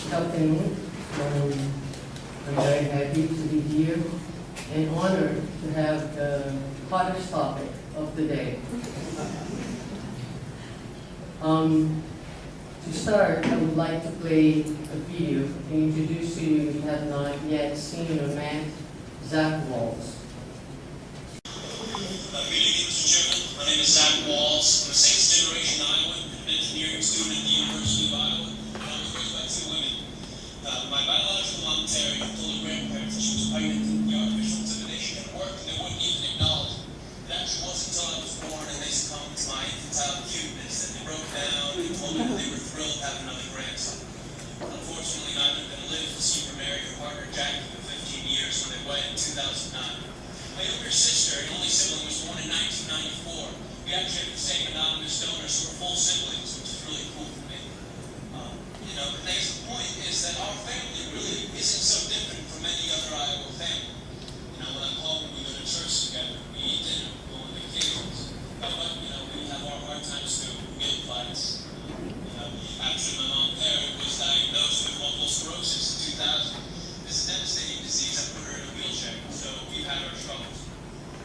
Good afternoon. I'm very happy to be here and honored to have the hottest topic of the day. To start, I would like to play a video and introduce to you if you have not yet seen or met Zach Walls. Good evening, Mr. Chairman. My name is Zach Walls. I'm a sixth-generation Iowan, an engineering student at the University of Iowa, and I was raised by two women. My biological mom, Terry, told her grandparents that she was pregnant, and the artificial insemination had worked, and they wouldn't even acknowledge it. It actually wasn't until I was born and they succumbed to my infantile cuteness that they broke down and told me that they were thrilled to have another grandson. Unfortunately, neither of them lived to see her marry her partner, Jackie, for 15 years when they wed in 2009. My younger sister, an only sibling, was born in 1994. We actually have the same anonymous donors who are full siblings, which is really cool for me. But the point is that our family really isn't so different from any other Iowa family. When I'm home, we go to church together, we eat dinner, we go on vacations. But we have our hard times too, we get fights. Actually, my mom, Terry, was diagnosed with multiple sclerosis in 2000. This devastating disease that put her in a wheelchair, so we've had our struggles.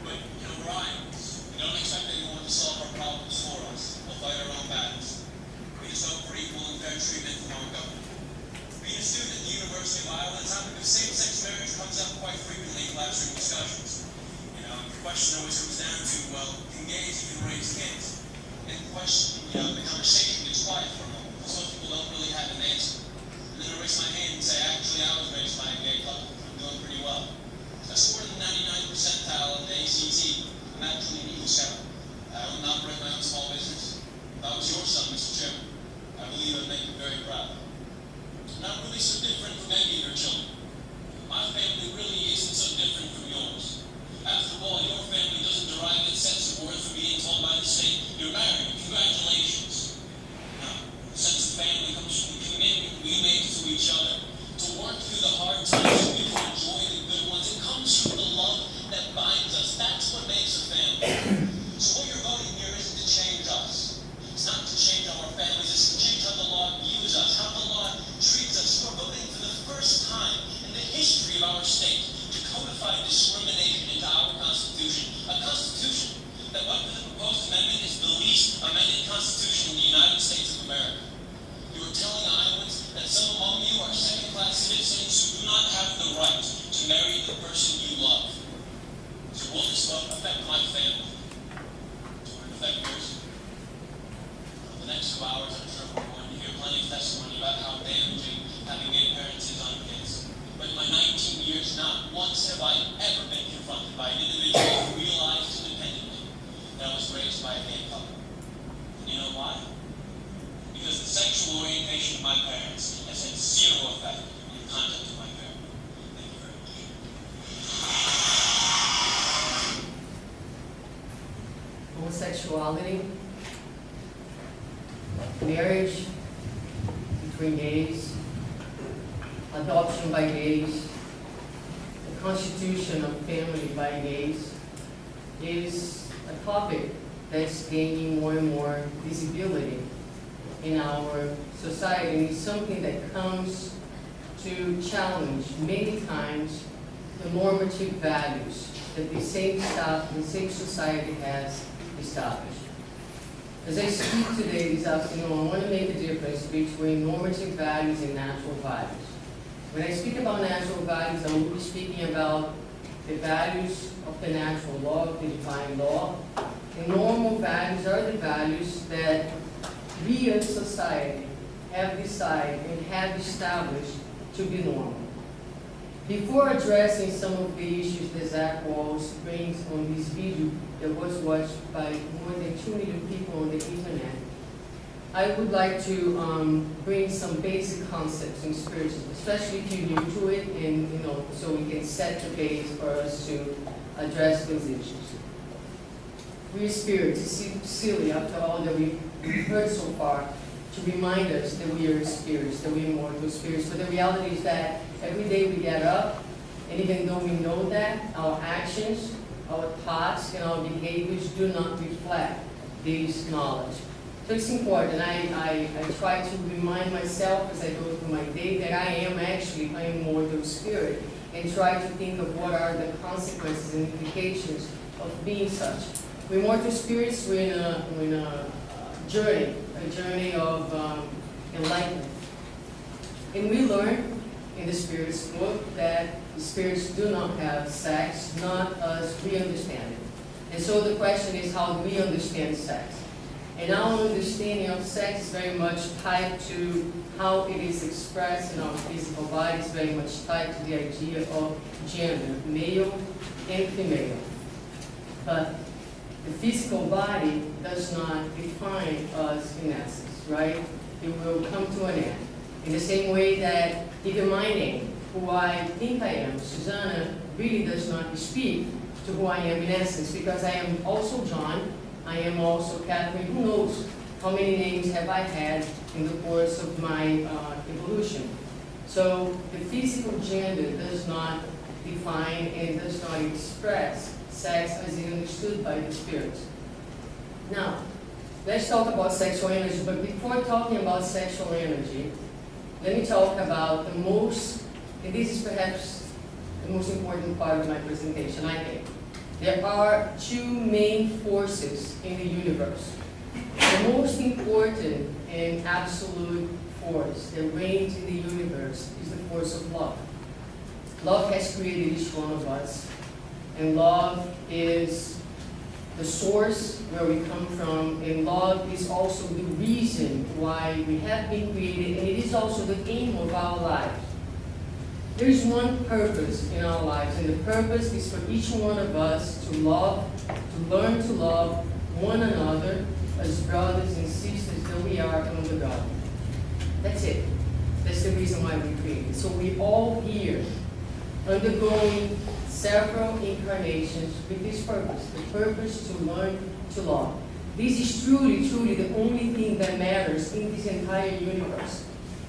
But, we're Iowans. We don't expect anyone to solve our problems for us. We'll fight our own battles. We just hope for equal and fair treatment from our government. Being a student at the University of Iowa, the topic of same-sex marriage comes up quite frequently in classroom discussions. The question always comes down to, well, can gays even raise kids? And the conversation gets quiet for a moment, because most people don't really have an answer. And then I raise my hand and say, actually, I was raised by a gay couple. I'm doing pretty well. I scored in the 99th percentile of the ACT. I'm actually an Eagle Scout. I own and operate my own small business. If I was your son, Mr. Chairman, I believe I'd make you very proud. I'm not really so different from any of your children. My family really isn't so different from yours. After all, your family doesn't derive its sense of worth from being told by the state, you're married, congratulations. No, the sense of family comes from the commitment we make to each other, to work through the hard times so we can enjoy the good ones. It comes from the love that binds us. That's what makes a family. So what you're voting here isn't to change us. It's not to change our families. It's to change how the law views us, how the law treats us. We're voting for the first time in the history of our state to codify discrimination into our Constitution. A Constitution that, what the proposed amendment is the least amended Constitution in the United States of America. You are telling Iowans that some among you are second-class citizens who do not have the right to marry the person you love. So will this vote affect my family? Will it affect yours? The next 2 hours, I'm sure we're going to hear plenty of testimony about how damaging having gay parents is on kids. But in my 19 years, not once have I ever been confronted by an individual who realized independently that I was raised by a gay couple. And you know why? Because the sexual orientation of my parents has had zero effect on the conduct of my family. Thank you very much. Homosexuality, marriage between gays, adoption by gays, the constitution of family by gays is a topic that's gaining more and more visibility in our society, and it's something that comes to challenge many times the normative values that the same society has established. As I speak today this afternoon, I want to make a difference between normative values and natural values. When I speak about natural values, I will be speaking about the values of the natural law, of the divine law. And normal values are the values that we as society have decided and have established to be normal. Before addressing some of the issues that Zach Walls brings on this video that was watched by more than 2 million people on the internet, I would like to bring some basic concepts in Spiritism, especially if you're new to it, and so we can set the base for us to address those issues. We are Spiritists. It's silly, after all that we've heard so far, to remind us that we are spirits, that we are mortal spirits. But the reality is that every day we get up, and even though we know that, our actions, our thoughts, and our behaviors do not reflect this knowledge. So it's important. I try to remind myself as I go through my day that I am mortal spirit, and try to think of what are the consequences and implications of being such. We're mortal spirits, we're in a journey of enlightenment. And we learn in the Spirit's book that the spirits do not have sex, not as we understand it. And so the question is, how do we understand sex? And our understanding of sex is very much tied to how it is expressed in our physical body. It's very much tied to the idea of gender, male and female. But the physical body does not define us in essence, right? It will come to an end. In the same way that even my name, who I think I am, Suzana, really does not speak to who I am in essence, because I am also John, I am also Catherine. Who knows how many names have I had in the course of my evolution. So the physical gender does not define and does not express sex as it understood by the spirits. Now, let's talk about sexual energy, but before talking about sexual energy, let me talk about the most, and this is perhaps the most important part of my presentation, I think. There are two main forces in the universe. The most important and absolute force that reigns in the universe is the force of love. Love has created each one of us, and love is the source where we come from, and love is also the reason why we have been created, and it is also the aim of our lives. There is one purpose in our lives, and the purpose is for each one of us to love, to learn to love one another as brothers and sisters that we are under God. That's it. That's the reason why we created. So we all here undergoing several incarnations with this purpose, the purpose to learn to love. This is truly, truly the only thing that matters in this entire universe.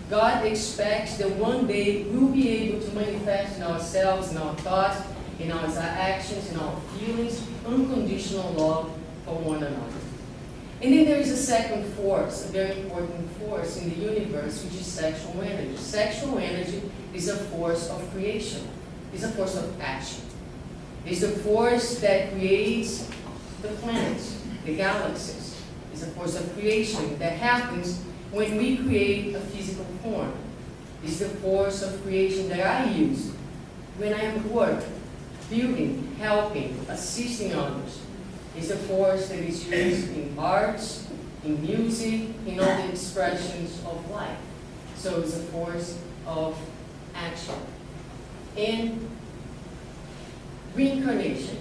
God expects that one day we'll be able to manifest in ourselves, in our thoughts, in our actions, in our feelings, unconditional love for one another. And then there is a second force, a very important force in the universe, which is sexual energy. Sexual energy is a force of creation. It's a force of action. It's the force that creates the planets, the galaxies. It's a force of creation that happens when we create a physical form. It's the force of creation that I use when I am at work, building, helping, assisting others. It's the force that is used in arts, in music, in all the expressions of life. So it's a force of action. And reincarnation.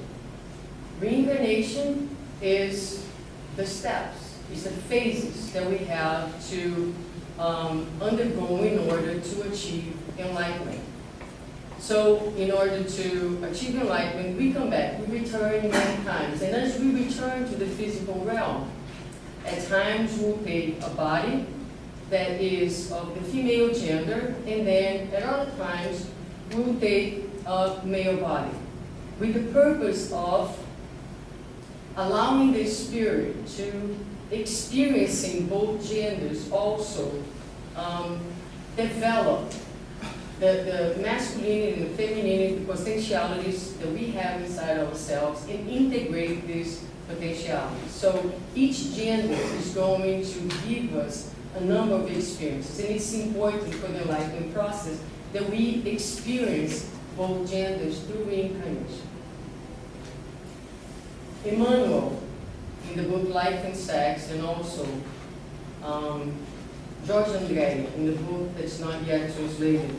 Reincarnation is the steps, is the phases that we have to undergo in order to achieve enlightenment. So in order to achieve enlightenment, we come back, we return many times. And as we return to the physical realm, at times we'll take a body that is of the female gender, and then at other times we'll take a male body, with the purpose of allowing the spirit to experiencing both genders also develop the masculinity and the femininity, the potentialities that we have inside ourselves, and integrate these potentialities. So each gender is going to give us a number of experiences, and it's important for the enlightenment process that we experience both genders through reincarnation. Emmanuel, in the book Life and Sex, and also George Andre, in the book that's not yet translated,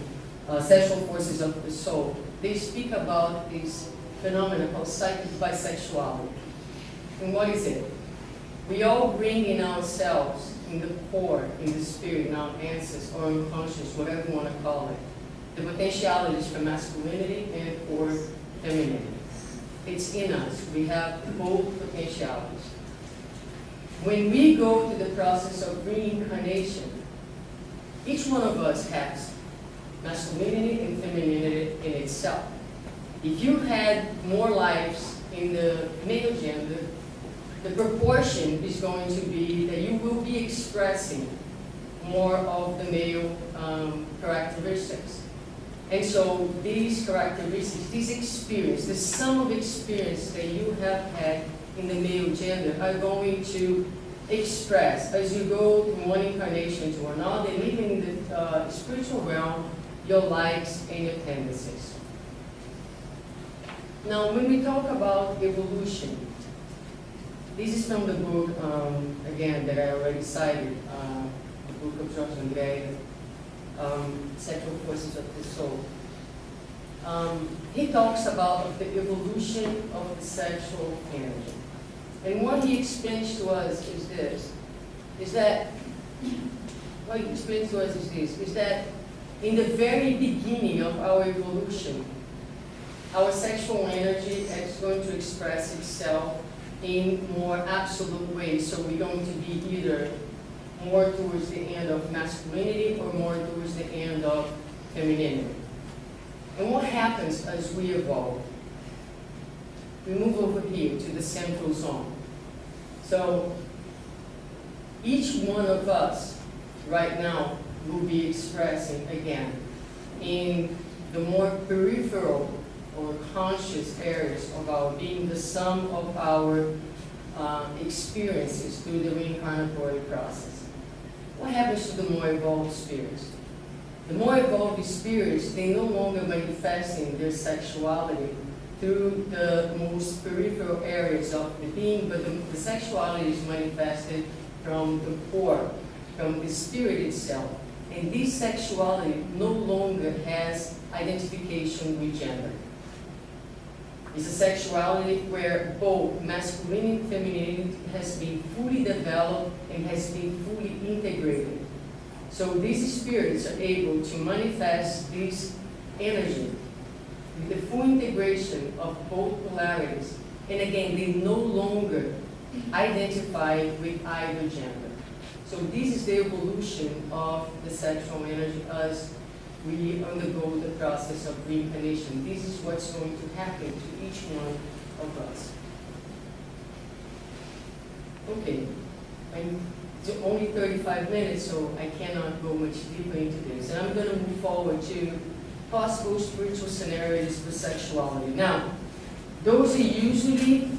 Sexual Forces of the Soul, they speak about this phenomenon called psychic bisexuality. And what is it? We all bring in ourselves, in the core, in the spirit, in our ancestors, or unconscious, whatever you want to call it, the potentialities for masculinity and for femininity. It's in us. We have both potentialities. When we go through the process of reincarnation, each one of us has masculinity and femininity in itself. If you had more lives in the male gender, the proportion is going to be that you will be expressing more of the male characteristics. And so these characteristics, this experience, the sum of experience that you have had in the male gender are going to express as you go from one incarnation to another, and even in the spiritual realm, your likes and your tendencies. Now, when we talk about evolution, this is from the book, again, that I already cited, the book of George Andrea, Sexual Forces of the Soul. He talks about the evolution of the sexual energy. And what he explains to us is this, is that in the very beginning of our evolution, our sexual energy is going to express itself in more absolute ways. So we're going to be either more towards the end of masculinity or more towards the end of femininity. And what happens as we evolve? We move over here to the central zone. So each one of us right now will be expressing again in the more peripheral or conscious areas of our being, the sum of our experiences through the reincarnatory process. What happens to the more evolved spirits? The more evolved spirits, they no longer manifesting their sexuality through the most peripheral areas of the being, but the sexuality is manifested from the core, from the spirit itself. And this sexuality no longer has identification with gender. It's a sexuality where both masculinity and femininity has been fully developed and has been fully integrated. So these spirits are able to manifest this energy with the full integration of both polarities. And again, they no longer identify with either gender. So this is the evolution of the sexual energy as we undergo the process of reincarnation. This is what's going to happen to each one of us. Okay, it's only 35 minutes, so I cannot go much deeper into this. And I'm going to move forward to possible spiritual scenarios for sexuality. Now, those are usually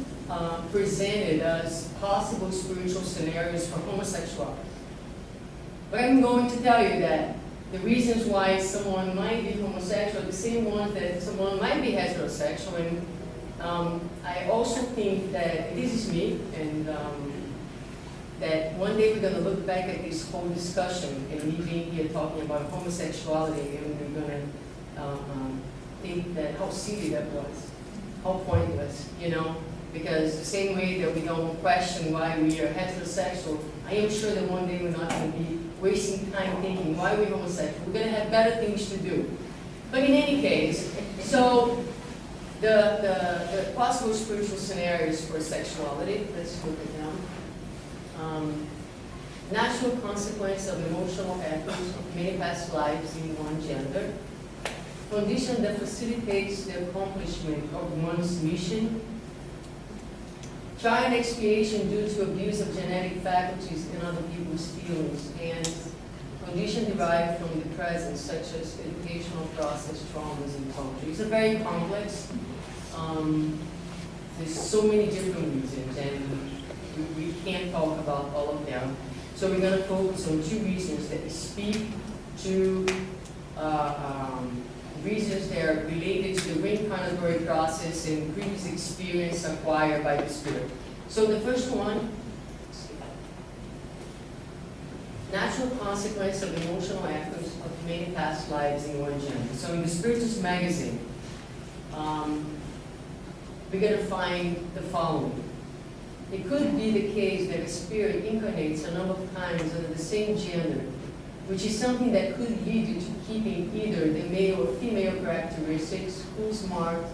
presented as possible spiritual scenarios for homosexuality. But I'm going to tell you that the reasons why someone might be homosexual are the same ones that someone might be heterosexual. And I also think that this is me, and that one day we're going to look back at this whole discussion and me being here talking about homosexuality, and we're going to think that how silly that was, how pointless, you know? Because the same way that we don't question why we are heterosexual, I am sure that one day we're not going to be wasting time thinking why we're homosexual. We're going to have better things to do. But in any case, so the possible spiritual scenarios for sexuality, let's look at them. Natural consequence of emotional echoes of many past lives in one gender. Condition that facilitates the accomplishment of one's mission. Child expiation due to abuse of genetic faculties in other people's feelings, and condition derived from the present, such as educational process, traumas, and culture. It's a very complex. There's so many different reasons, and we can't talk about all of them. So we're going to focus on two reasons that speak to reasons that are related to the reincarnatory process and previous experience acquired by the spirit. So the first one, natural consequence of emotional echoes of many past lives in one gender. So in the Spiritist magazine, we're going to find the following. It could be the case that a spirit incarnates a number of times under the same gender, which is something that could lead you to keeping either the male or female characteristics whose mark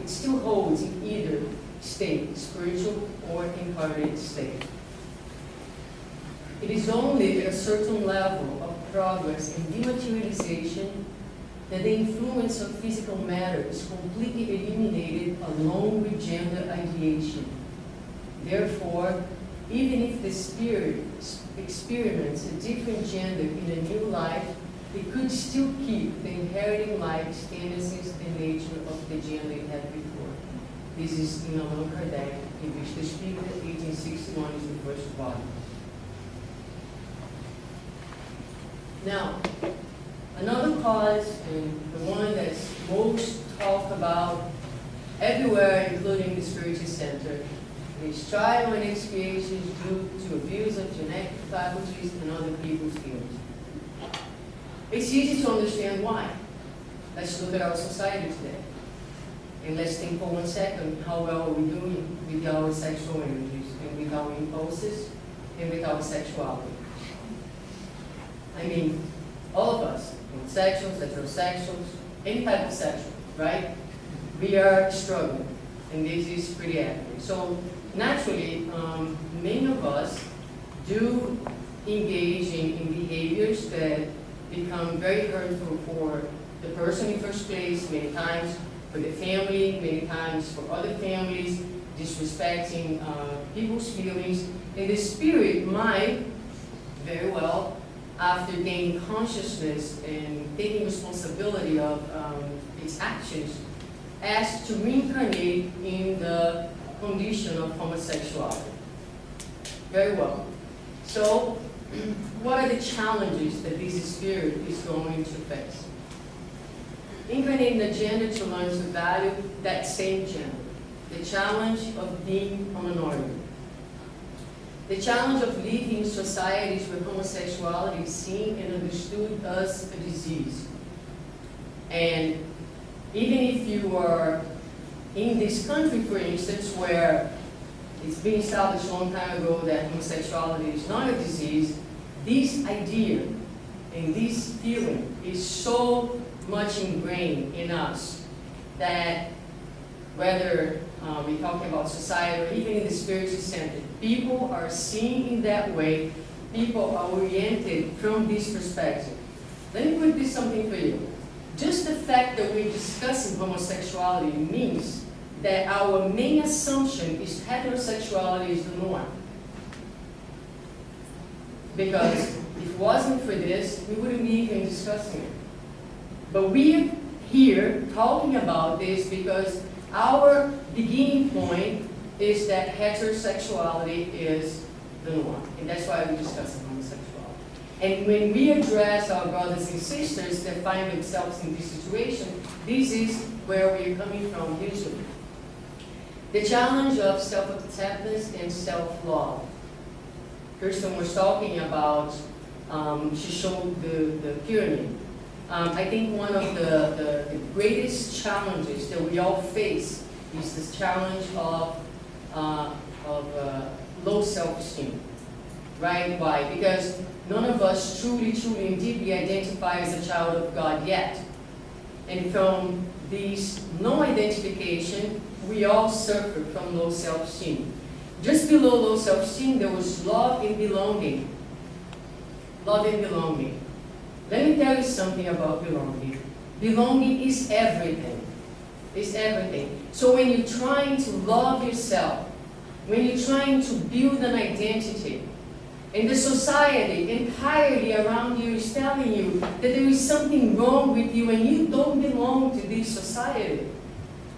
it still holds in either state, spiritual or incarnate state. It is only at a certain level of progress and dematerialization that the influence of physical matter is completely eliminated along with gender ideation. Therefore, even if the spirit experiments a different gender in a new life, it could still keep the inheriting likes, tendencies, and nature of the gender it had before. This is in Allan Kardec, in which the Spiritist 1861 is the first volume. Now, another cause, and the one that's most talked about everywhere, including the Spiritist Center, is trial and expiation due to abuse of genetic faculties and other people's feelings. It's easy to understand why. Let's look at our society today. And let's think for 1 second, how well are we doing with our sexual energies and with our impulses and with our sexuality? I mean, all of us, homosexuals, heterosexuals, any type of sexual, right? We are struggling, and this is pretty accurate. So naturally, many of us do engage in behaviors that become very hurtful for the person in the first place, many times for the family, many times for other families, disrespecting people's feelings. And the spirit might very well, after gaining consciousness and taking responsibility of its actions, ask to reincarnate in the condition of homosexuality. Very well. So, what are the challenges that this spirit is going to face? Incarnating the gender to learn to value that same gender. The challenge of being a minority. The challenge of living in societies where homosexuality is seen and understood as a disease. And even if you are in this country, for instance, where it's been established a long time ago that homosexuality is not a disease, this idea and this feeling is so much ingrained in us that whether we're talking about society or even in the Spiritist Center, people are seen in that way, people are oriented from this perspective. Let me put this something for you. Just the fact that we're discussing homosexuality means that our main assumption is heterosexuality is the norm. Because if it wasn't for this, we wouldn't be even discussing it. But we're here talking about this because our beginning point is that heterosexuality is the norm. And that's why we're discussing homosexuality. And when we address our brothers and sisters that find themselves in this situation, this is where we're coming from usually. The challenge of self-acceptance and self-love. Kirsten was talking about, she showed the pyramid. I think one of the greatest challenges that we all face is this challenge of low self-esteem, right? Why? Because none of us truly and deeply identify as a child of God yet. And from this no identification, we all suffer from low self-esteem. Just below low self-esteem, there was love and belonging. Love and belonging. Let me tell you something about belonging. Belonging is everything. It's everything. So when you're trying to love yourself, when you're trying to build an identity, and the society entirely around you is telling you that there is something wrong with you and you don't belong to this society,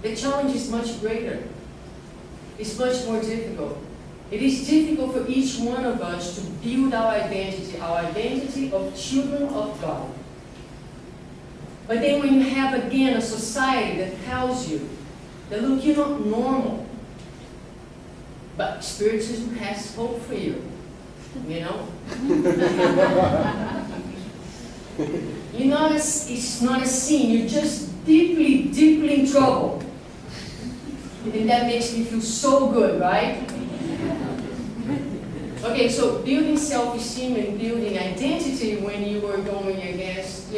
the challenge is much greater. It's much more difficult. It is difficult for each one of us to build our identity of children of God. But then when you have again a society that tells you that look, you're not normal, but Spiritism has hope for you, you know? It's not a sin, you're just deeply in trouble. And that makes me feel so good, right? Okay, so building self-esteem and building identity when you are going against,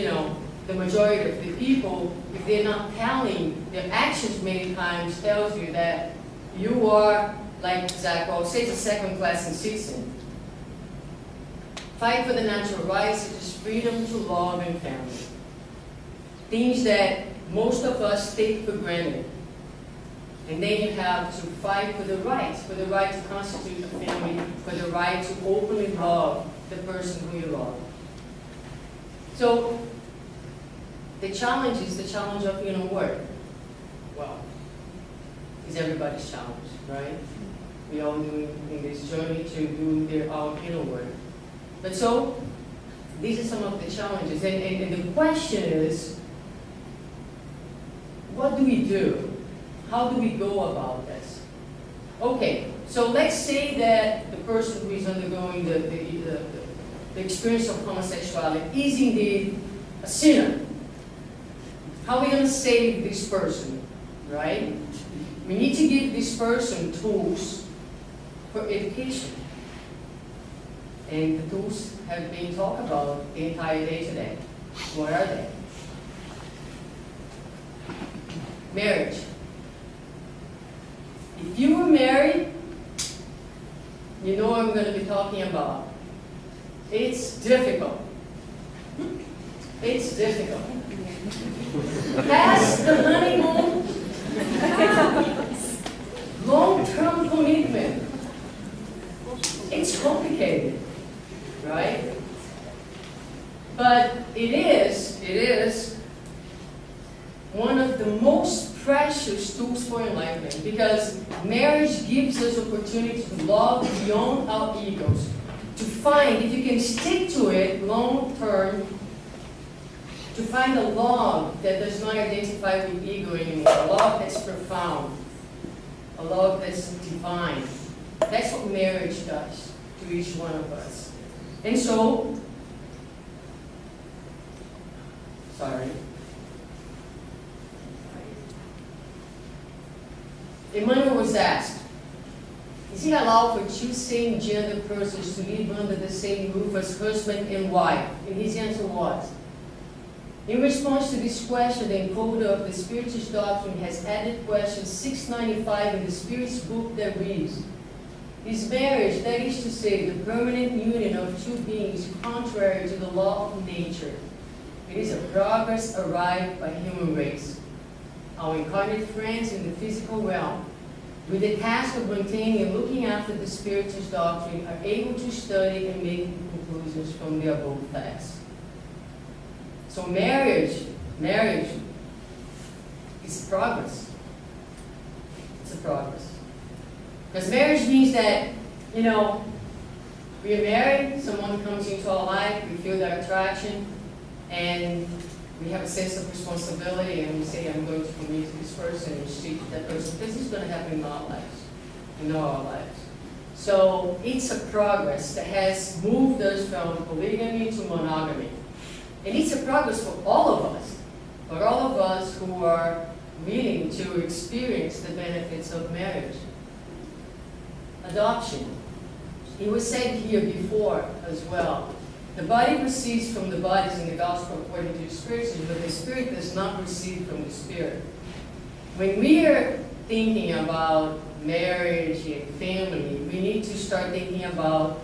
the majority of the people, if they're not telling, their actions many times tells you that you are, like Zach Wall says, a second-class citizen. Fight for the natural rights, such as freedom to love and family. Things that most of us take for granted. And then you have to fight for the right to constitute a family, for the right to openly love the person who you love. So, the challenge is the challenge of inner work. Well, it's everybody's challenge, right? We all doing in this journey to do our inner work. But so, these are some of the challenges. And the question is, what do we do? How do we go about this? Okay, so let's say that the person who is undergoing the experience of homosexuality is indeed a sinner. How are we going to save this person, right? We need to give this person tools for education. And the tools have been talked about the entire day today. What are they? Marriage. If you were married, you know what I'm going to be talking about. It's difficult. It's difficult. Past the honeymoon, long-term commitment. It's complicated, right? But it is one of the most precious tools for enlightenment, because marriage gives us opportunity to love beyond our egos, to find, if you can stick to it long term, to find a love that does not identify with ego anymore, a love that's profound, a love that's divine. That's what marriage does to each one of us. And so, Emmanuel was asked, is it allowed for two same-gender persons to live under the same roof as husband and wife? And his answer was, in response to this question, the encoder of the Spiritist doctrine has added question 695 in the Spirit's book that reads, is marriage, that is to say, the permanent union of two beings, contrary to the law of nature? It is a progress arrived by human race. Our incarnate friends in the physical realm, with the task of maintaining and looking after the Spiritist doctrine, are able to study and make conclusions from the above facts. So marriage is progress. It's a progress. Because marriage means that, we are married, someone comes into our life, we feel that attraction, and we have a sense of responsibility, and we say, I'm going to commit to this person and stick to that person. This is going to happen in our lives, in all our lives. So it's a progress that has moved us from polygamy to monogamy. And it's a progress for all of us who are willing to experience the benefits of marriage. Adoption. It was said here before as well. The body receives from the bodies in the gospel according to the Spirit, but the Spirit does not receive from the Spirit. When we are thinking about marriage and family, we need to start thinking about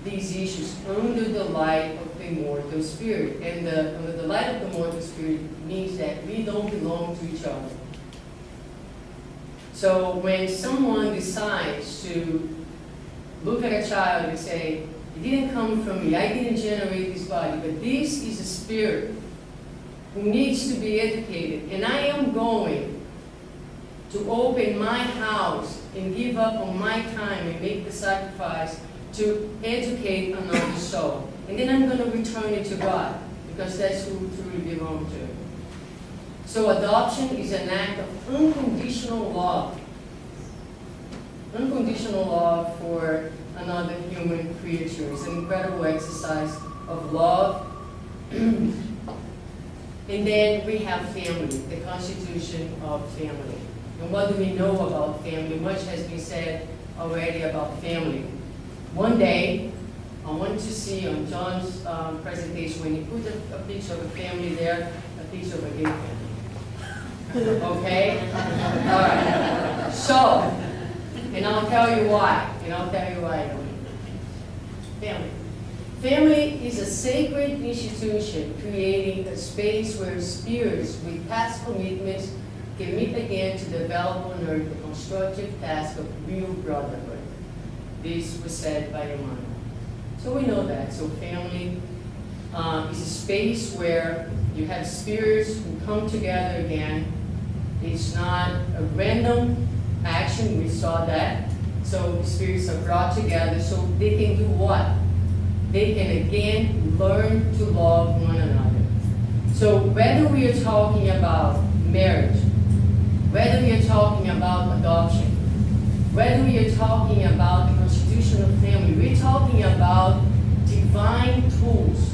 these issues under the light of the immortal Spirit. And under the light of the immortal Spirit means that we don't belong to each other. So when someone decides to look at a child and say, it didn't come from me, I didn't generate this body, but this is a spirit who needs to be educated, and I am going to open my house and give up on my time and make the sacrifice to educate another soul. And then I'm going to return it to God, because that's who we truly belong to. So adoption is an act of unconditional love. Unconditional love for another human creature. It's an incredible exercise of love. And then we have family, the constitution of family. And what do we know about family? Much has been said already about family. One day, I want to see on John's presentation, when he put a picture of a family there, a picture of a gay family. Okay? All right. So, and I'll tell you why. Family. Family is a sacred institution creating a space where spirits with past commitments can meet again to develop on earth the constructive task of real brotherhood. This was said by Emmanuel. So we know that. So family is a space where you have spirits who come together again. It's not a random action, we saw that. So the spirits are brought together so they can do what? They can again learn to love one another. So whether we are talking about marriage, whether we are talking about adoption, whether we are talking about the constitution of family, we're talking about divine tools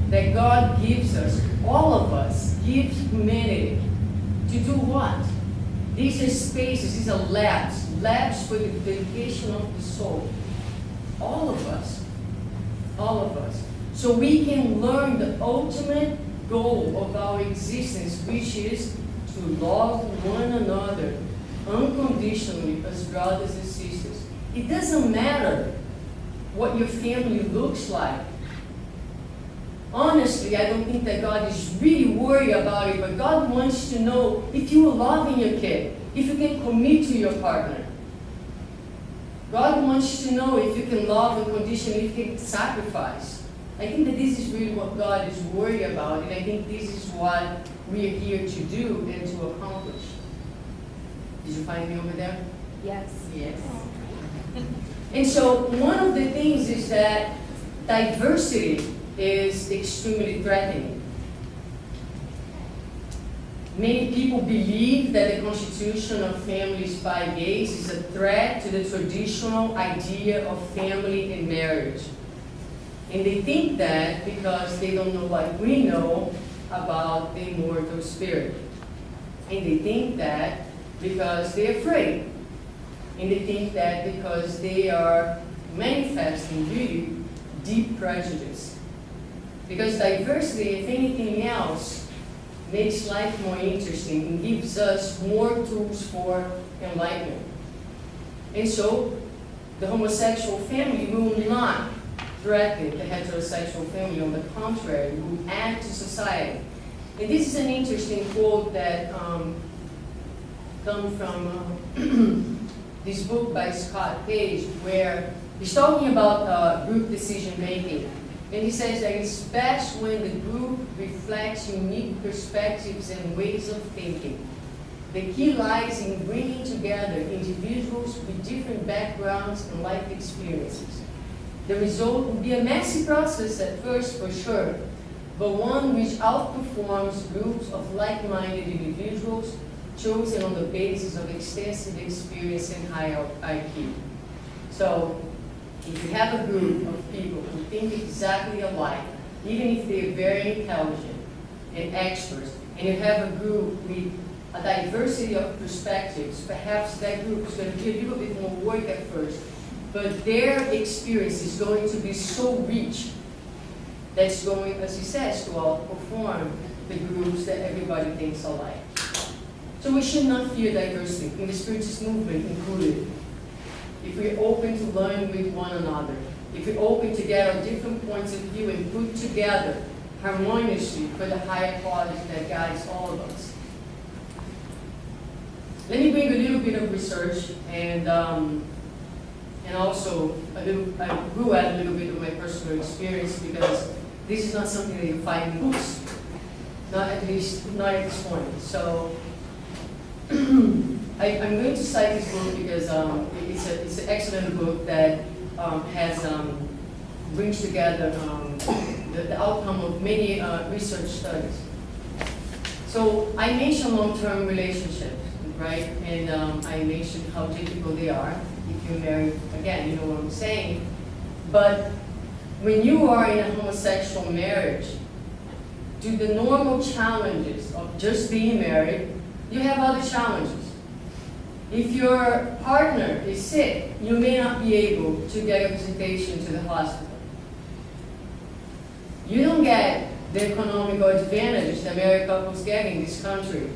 that God gives us, all of us, gives humanity to do what? These are spaces, these are labs for the dedication of the soul. All of us. All of us. So we can learn the ultimate goal of our existence, which is to love one another unconditionally as brothers and sisters. It doesn't matter what your family looks like. Honestly, I don't think that God is really worried about it, but God wants to know if you are loving your kid, if you can commit to your partner. God wants to know if you can love unconditionally, if you can sacrifice. I think that this is really what God is worried about, and I think this is what we are here to do and to accomplish. Did you find me over there? Yes. Yes. And so one of the things is that diversity is extremely threatening. Many people believe that the constitution of families by gays is a threat to the traditional idea of family and marriage. And they think that because they don't know what we know about the immortal spirit. And they think that because they're afraid. And they think that because they are manifesting really deep prejudice. Because diversity, if anything else, makes life more interesting and gives us more tools for enlightenment. And so, the homosexual family will not threaten the heterosexual family. On the contrary, will add to society. And this is an interesting quote that comes from this book by Scott Page, where he's talking about group decision making. And he says that it's best when the group reflects unique perspectives and ways of thinking. The key lies in bringing together individuals with different backgrounds and life experiences. The result will be a messy process at first, for sure, but one which outperforms groups of like-minded individuals chosen on the basis of extensive experience and high IQ. So, if you have a group of people who think exactly alike, even if they're very intelligent and experts, and you have a group with a diversity of perspectives, perhaps that group is going to be a little bit more work at first, but their experience is going to be so rich that's going, as he says, to outperform the groups that everybody thinks alike. So we should not fear diversity, in the Spiritist movement included. If we're open to learn with one another, if we're open to get our different points of view and put together harmoniously for the higher quality that guides all of us. Let me bring a little bit of research and also I will add a little bit of my personal experience, because this is not something that you find in books, not at this point. So I'm going to cite this book because it's an excellent book that brings together the outcome of many research studies. So I mentioned long-term relationships, right? And I mentioned how difficult they are if you're married. Again, you know what I'm saying. But when you are in a homosexual marriage, to the normal challenges of just being married, you have other challenges. If your partner is sick, you may not be able to get a visitation to the hospital. You don't get the economical advantage that married couples get in this country.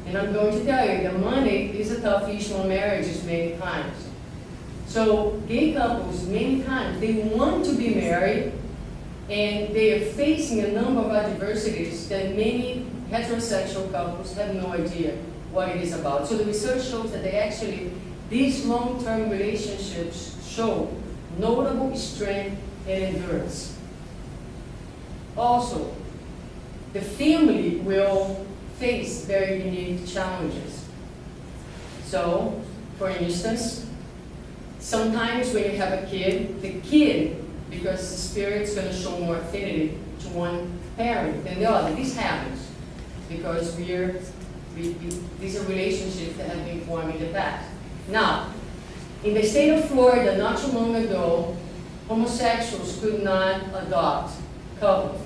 And I'm going to tell you, the money is a tough issue on marriages many times. So gay couples, many times, they want to be married, and they are facing a number of adversities that many heterosexual couples have no idea what it is about. So the research shows that these long-term relationships show notable strength and endurance. Also, the family will face very unique challenges. So, for instance, sometimes when you have a kid, the kid, because the spirit's going to show more affinity to one parent than the other. This happens because these are relationships that have been formed in the past. Now, in the state of Florida, not too long ago, homosexuals could not adopt couples.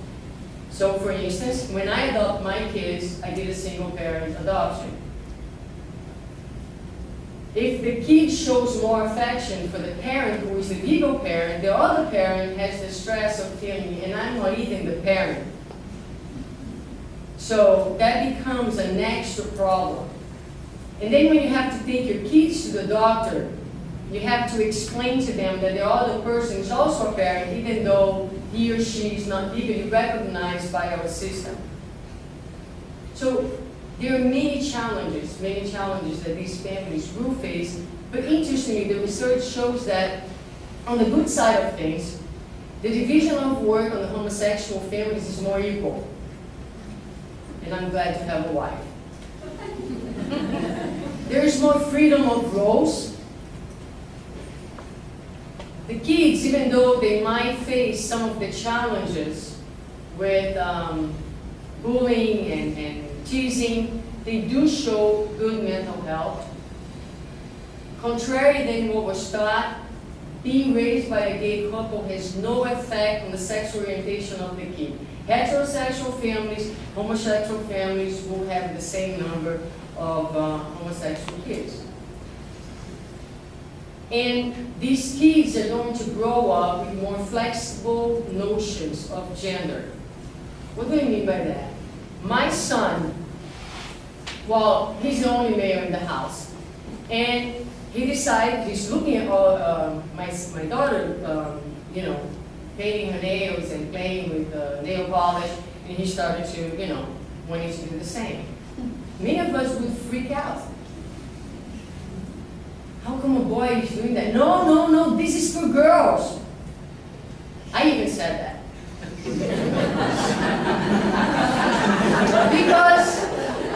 So, for instance, when I adopt my kids, I did a single parent adoption. If the kid shows more affection for the parent who is the legal parent, the other parent has the stress of feeling, and I'm not even the parent. So that becomes an extra problem. And then when you have to take your kids to the doctor, you have to explain to them that the other person is also a parent, even though he or she is not legally recognized by our system. So there are many challenges that these families will face. But interestingly, the research shows that on the good side of things, the division of work on the homosexual families is more equal. And I'm glad to have a wife. There is more freedom of roles. The kids, even though they might face some of the challenges with bullying and teasing, they do show good mental health. Contrary than what was thought, being raised by a gay couple has no effect on the sexual orientation of the kid. Heterosexual families, homosexual families will have the same number of homosexual kids. And these kids are going to grow up with more flexible notions of gender. What do I mean by that? My son, well, he's the only male in the house. And he decided, he's looking at my daughter, painting her nails and playing with nail polish, and he started to, wanting to do the same. Many of us would freak out. How come a boy is doing that? No, this is for girls. I even said that.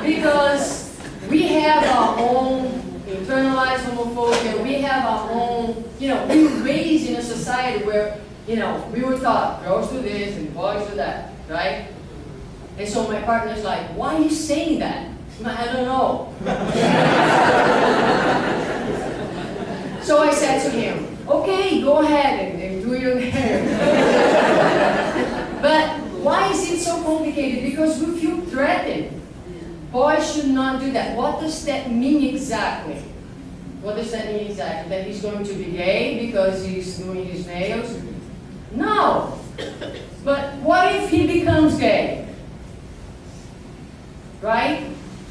because we have our own internalized homophobia, we have our own, we were raised in a society where, we were taught girls do this and boys do that, right? And so my partner's like, why are you saying that? I don't know. So I said to him, okay, go ahead and do your hair. But why is it so complicated? Because we feel threatened. Boys should not do that. What does that mean exactly? What does that mean exactly? That he's going to be gay because he's doing his nails? No. But what if he becomes gay? Right?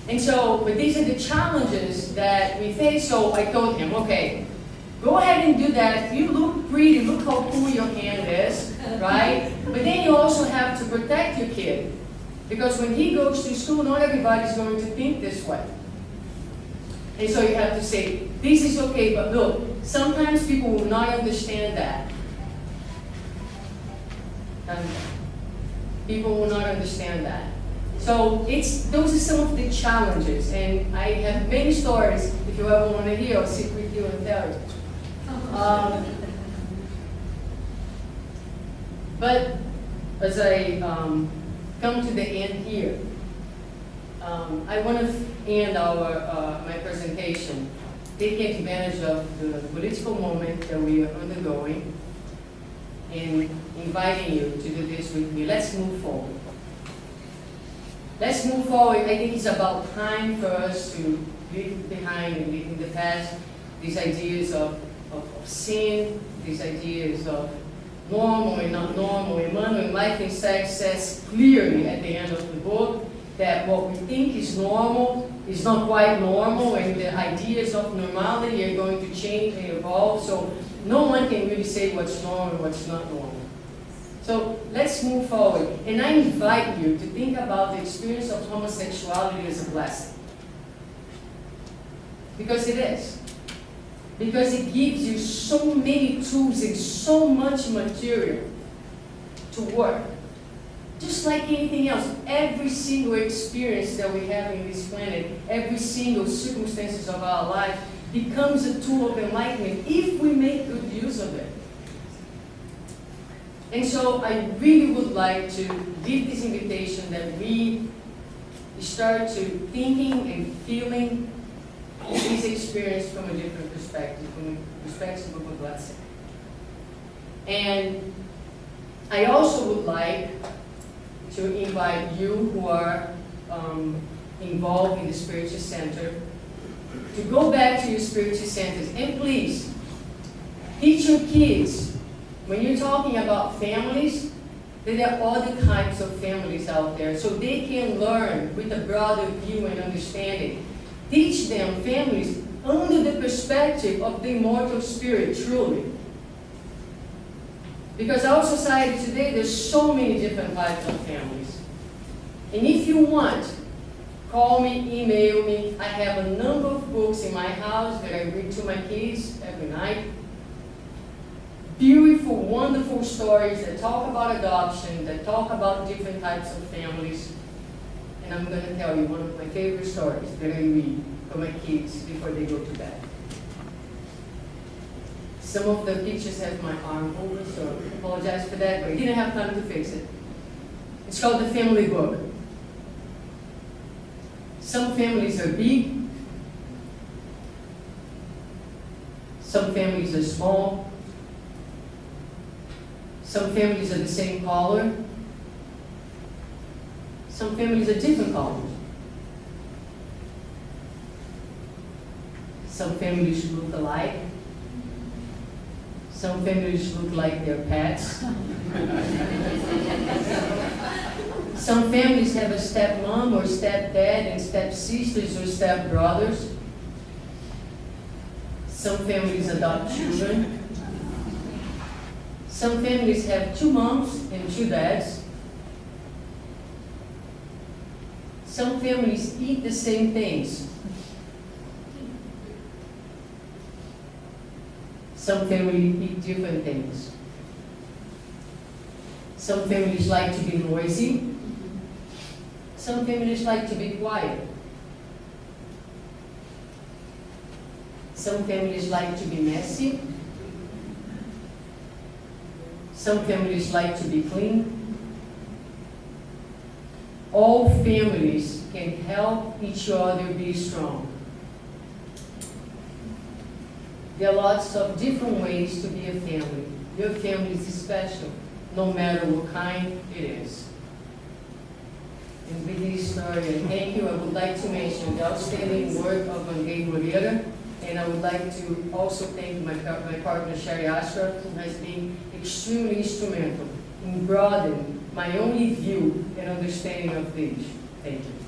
And so, but these are the challenges that we face. So I told him, okay, go ahead and do that. You look pretty, look how cool your hand is, right? But then you also have to protect your kid. Because when he goes to school, not everybody's going to think this way. And so you have to say, this is okay, but look, sometimes people will not understand that. People will not understand that. So those are some of the challenges, and I have many stories. If you ever want to hear, I'll sit with you and tell you. But as I come to the end here, I want to end my presentation taking advantage of the political moment that we are undergoing and inviting you to do this with me. Let's move forward. Let's move forward. I think it's about time for us to leave behind and leave in the past these ideas of sin, these ideas of normal and not normal. Emmanuel in Life and Sex says clearly at the end of the book that what we think is normal is not quite normal, and the ideas of normality are going to change and evolve. So no one can really say what's normal and what's not normal. So let's move forward. And I invite you to think about the experience of homosexuality as a blessing. Because it is. Because it gives you so many tools and so much material to work. Just like anything else, every single experience that we have in this planet, every single circumstances of our life becomes a tool of enlightenment if we make good use of it. And so I really would like to give this invitation that we start to thinking and feeling this experience from a different perspective, from the perspective of a blessing. And I also would like to invite you who are involved in the Spiritist Center to go back to your Spiritist centers. And please, teach your kids, when you're talking about families, that there are other types of families out there, so they can learn with a broader view and understanding. Teach them families under the perspective of the immortal spirit, truly. Because our society today, there's so many different types of families. And if you want, call me, email me. I have a number of books in my house that I read to my kids every night. Beautiful, wonderful stories that talk about adoption, that talk about different types of families. And I'm going to tell you one of my favorite stories that I read for my kids before they go to bed. Some of the pictures have my arm over, so I apologize for that, but I didn't have time to fix it. It's called The Family Book. Some families are big. Some families are small. Some families are the same color. Some families are different colors. Some families look alike. Some families look like their pets. Some families have a stepmom or stepdad and stepsisters or stepbrothers. Some families adopt children. Some families have 2 moms and 2 dads. Some families eat the same things. Some families eat different things. Some families like to be noisy. Some families like to be quiet. Some families like to be messy. Some families like to be clean. All families can help each other be strong. There are lots of different ways to be a family. Your family is special, no matter what kind it is. And with this story, and thank you, I would like to mention the outstanding work of Angel Moreira, and I would like to also thank my partner, Sherry Ashraf, who has been extremely instrumental in broadening my only view and understanding of this. Thank you.